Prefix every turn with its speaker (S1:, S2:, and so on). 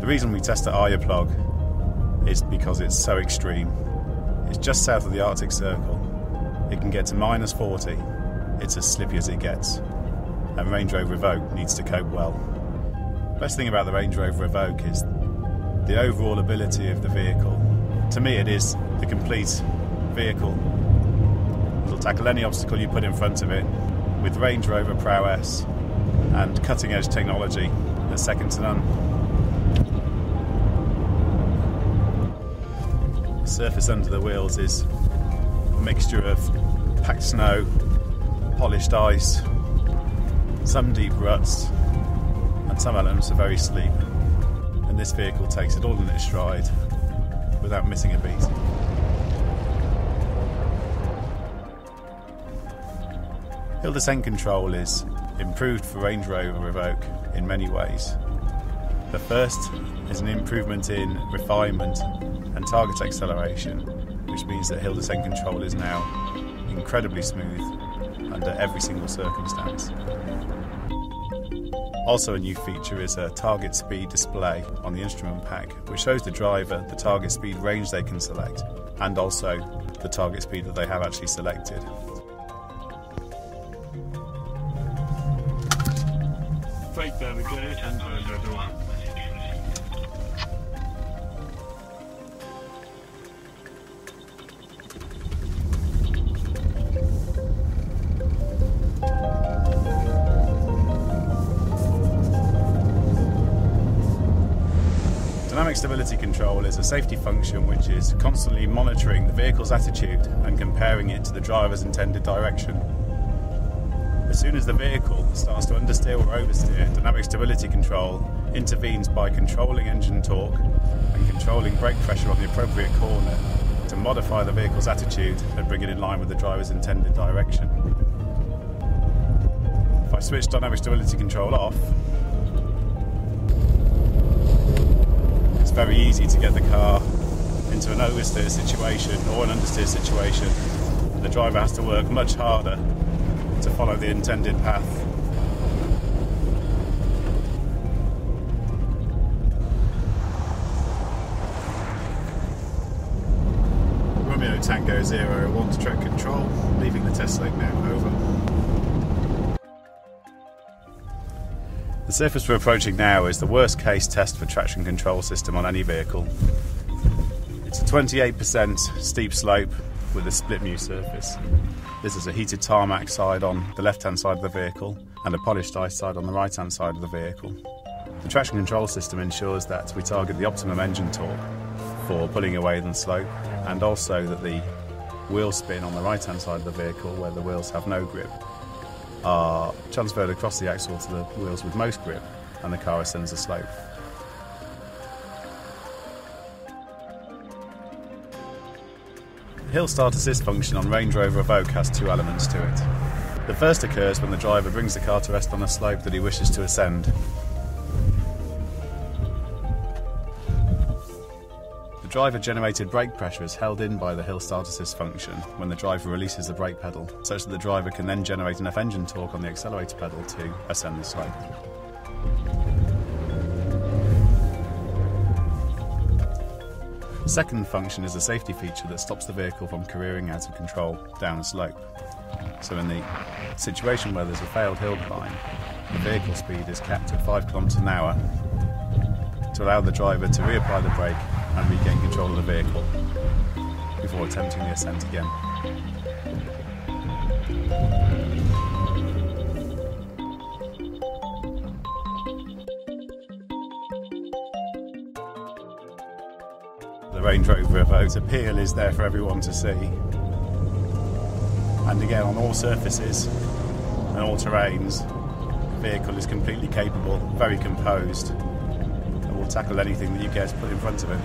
S1: The reason we test at Arjeplog is because it's so extreme. It's just south of the Arctic Circle. It can get to -40. It's as slippy as it gets. And Range Rover Evoque needs to cope well. Best thing about the Range Rover Evoque is the overall ability of the vehicle. To me, it is the complete vehicle. It'll tackle any obstacle you put in front of it with Range Rover prowess and cutting-edge technology that's second to none. The surface under the wheels is a mixture of packed snow, polished ice, some deep ruts, and some elements are very steep. And this vehicle takes it all in its stride without missing a beat. Hill descent control is improved for Range Rover Evoque in many ways. The first is an improvement in refinement and target acceleration, which means that hill descent control is now incredibly smooth under every single circumstance. Also, a new feature is a target speed display on the instrument pack, which shows the driver the target speed range they can select and also the target speed that they have actually selected.
S2: Brake very good and
S1: Dynamic stability control is a safety function which is constantly monitoring the vehicle's attitude and comparing it to the driver's intended direction. As soon as the vehicle starts to understeer or oversteer, dynamic stability control intervenes by controlling engine torque and controlling brake pressure on the appropriate corner to modify the vehicle's attitude and bring it in line with the driver's intended direction. If I switch dynamic stability control off, it's very easy to get the car into an oversteer situation or an understeer situation. The driver has to work much harder to follow the intended path. Romeo Tango 01 to track control, leaving the test leg now, over. The surface we're approaching now is the worst case test for traction control system on any vehicle. It's a 28% steep slope with a split mu surface. This is a heated tarmac side on the left-hand side of the vehicle and a polished ice side on the right-hand side of the vehicle. The traction control system ensures that we target the optimum engine torque for pulling away the slope, and also that the wheel spin on the right-hand side of the vehicle, where the wheels have no grip, are transferred across the axle to the wheels with most grip, and the car ascends the slope. The hill start assist function on Range Rover Evoque has two elements to it. The first occurs when the driver brings the car to rest on a slope that he wishes to ascend. The driver-generated brake pressure is held in by the hill start assist function when the driver releases the brake pedal, such that the driver can then generate enough engine torque on the accelerator pedal to ascend the slope. The second function is a safety feature that stops the vehicle from careering out of control down a slope. So in the situation where there's a failed hill climb, the vehicle speed is capped at 5 km/h to allow the driver to reapply the brake and regain control of the vehicle before attempting the ascent again. The Range Rover Evoque's appeal is there for everyone to see. And again, on all surfaces and all terrains, the vehicle is completely capable, very composed, and will tackle anything that you care to put in front of it.